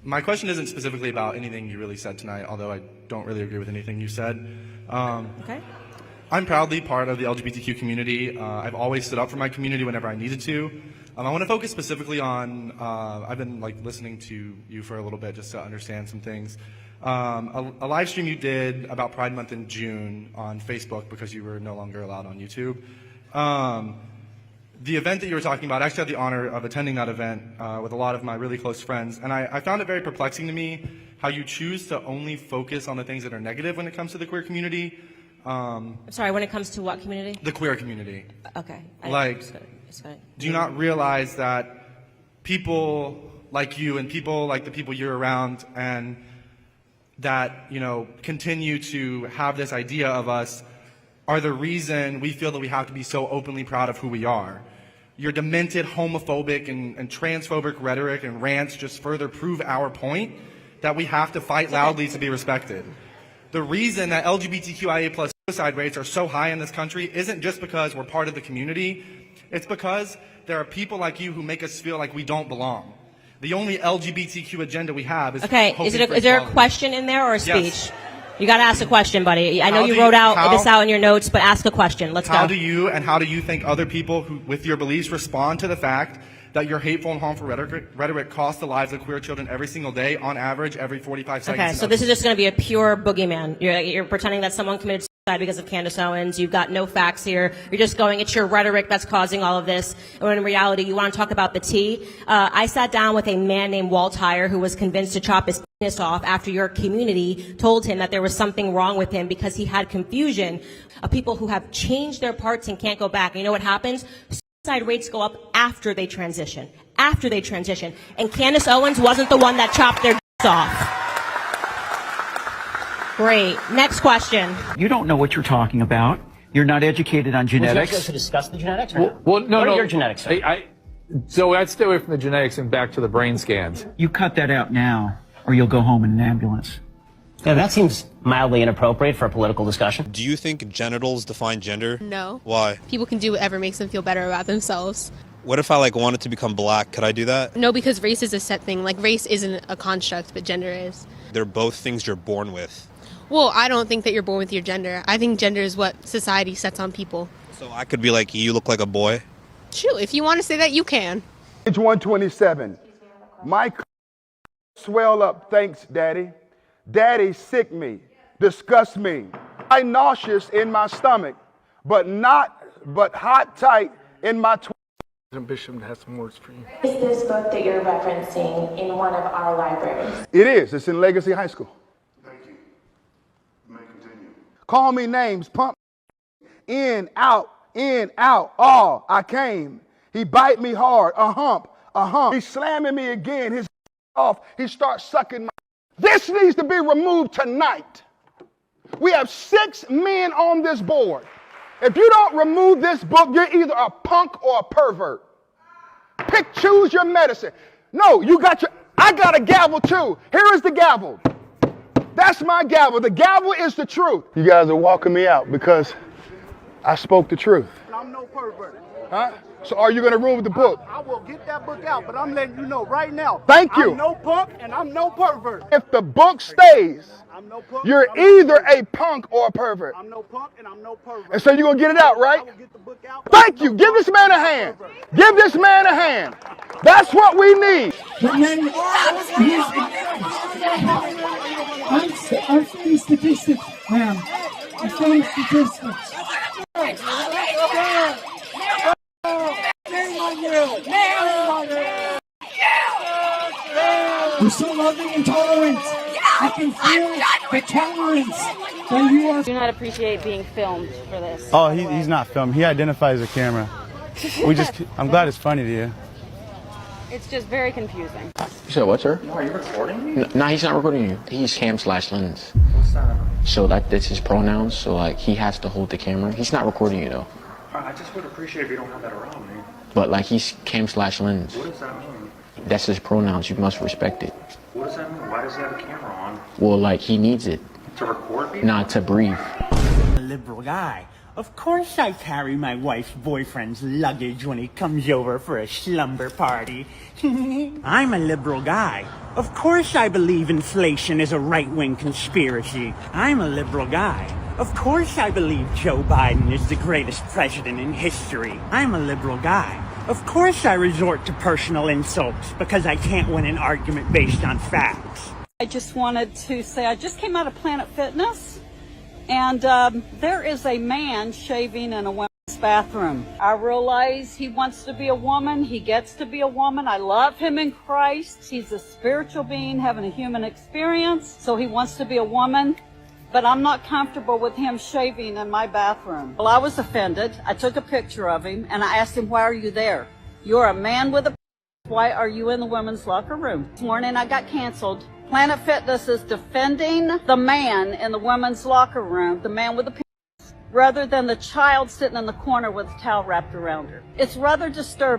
My question isn't specifically about anything you really said tonight, although I don't really agree with anything you said. Okay. I'm proudly part of the LGBTQ community. I've always stood up for my community whenever I needed to. I want to focus specifically on, I've been listening to you for a little bit just to understand some things. A live stream you did about Pride Month in June on Facebook because you were no longer allowed on YouTube. The event that you were talking about, I actually had the honor of attending that event with a lot of my really close friends, and I found it very perplexing to me how you choose to only focus on the things that are negative when it comes to the queer community. Sorry, when it comes to what community? The queer community. Okay. Do you not realize that people like you and people like the people you're around and that, continue to have this idea of us are the reason we feel that we have to be so openly proud of who we are? Your demented homophobic and transphobic rhetoric and rants just further prove our point that we have to fight loudly to be respected. The reason that LGBTQIA plus suicide rates are so high in this country isn't just because we're part of the community. It's because there are people like you who make us feel like we don't belong. The only LGBTQ agenda we have is is there a question in there or a speech? Yes. You got to ask a question, buddy. I know you wrote this out in your notes, but ask a question. Let's go. How do you think other people who, with your beliefs, respond to the fact that your hateful and harmful rhetoric costs the lives of queer children every single day, on average, every 45 seconds? Okay, so this is just going to be a pure boogeyman. You're pretending that someone committed suicide because of Candace Owens. You've got no facts here. You're just going, it's your rhetoric that's causing all of this. When in reality, you want to talk about the tea. I sat down with a man named Walt Heyer who was convinced to chop his penis off after your community told him that there was something wrong with him because he had confusion of people who have changed their parts and can't go back. And you know what happens? Suicide rates go up after they transition. And Candace Owens wasn't the one that chopped their off. Great. Next question. You don't know what you're talking about. You're not educated on genetics. Would you like to discuss the genetics? Or well, no. What are your genetics? So I'd stay away from the genetics and back to the brain scans. You cut that out now, or you'll go home in an ambulance. Yeah, that seems mildly inappropriate for a political discussion. Do you think genitals define gender? No. Why? People can do whatever makes them feel better about themselves. What if I wanted to become black? Could I do that? No, because race is a set thing. Race isn't a construct, but gender is. They're both things you're born with. Well, I don't think that you're born with your gender. I think gender is what society sets on people. So I could be like, you look like a boy? Shoot, if you want to say that, you can. Page 127. My swell up, thanks, Daddy. Daddy sick me, disgust me. I nauseous in my stomach, but hot tight in my Bishop has some words for you. Is this book that you're referencing in one of our libraries? It is. It's in Legacy High School. Thank you. You may continue. Call me names, pump. In, out, all, I came. He bite me hard, a hump. He's slamming me again, his off. He starts sucking my. This needs to be removed tonight. We have 6 men on this board. If you don't remove this book, you're either a punk or a pervert. Choose your medicine. No, I got a gavel too. Here is the gavel. That's my gavel. The gavel is the truth. You guys are walking me out because I spoke the truth. I'm no pervert. Huh? So are you going to remove the book? I will get that book out, but I'm letting you know right now. Thank you. I'm no punk and I'm no pervert. If the book stays, I'm no punk, you're either a punk or a pervert. I'm no punk and I'm no pervert. And so you're going to get it out, right? I will get the book out. Thank you. Give this man a hand. Give this man a hand. That's what we need. I'm saying statistics, ma'am. I'm saying statistics. You're so loving and tolerant. I can feel the tolerance that you are. I do not appreciate being filmed for this. Oh, he's not filmed. He identifies the camera. I'm glad it's funny to you. It's just very confusing. You said what, sir? No, are you recording me? No, he's not recording you. He's Cam/Lens. What's that? So that's his pronouns. So he has to hold the camera. He's not recording you though. I just would appreciate if you don't have that around me. But he's Cam/Lens. What does that mean? That's his pronouns. You must respect it. What does that mean? Why does he have a camera on? Well, he needs it. To record people? Not to breathe. A liberal guy. Of course I carry my wife's boyfriend's luggage when he comes over for a slumber party. I'm a liberal guy. Of course I believe inflation is a right-wing conspiracy. I'm a liberal guy. Of course I believe Joe Biden is the greatest president in history. I'm a liberal guy. Of course I resort to personal insults because I can't win an argument based on facts. I just wanted to say I just came out of Planet Fitness, and there is a man shaving in a women's bathroom. I realize he wants to be a woman. He gets to be a woman. I love him in Christ. He's a spiritual being having a human experience, so he wants to be a woman. But I'm not comfortable with him shaving in my bathroom. Well, I was offended. I took a picture of him, and I asked him, why are you there? You're a man with a... Why are you in the women's locker room? This morning I got canceled. Planet Fitness is defending the man in the women's locker room, the man with the penis, rather than the child sitting in the corner with a towel wrapped around her. It's rather disturbing.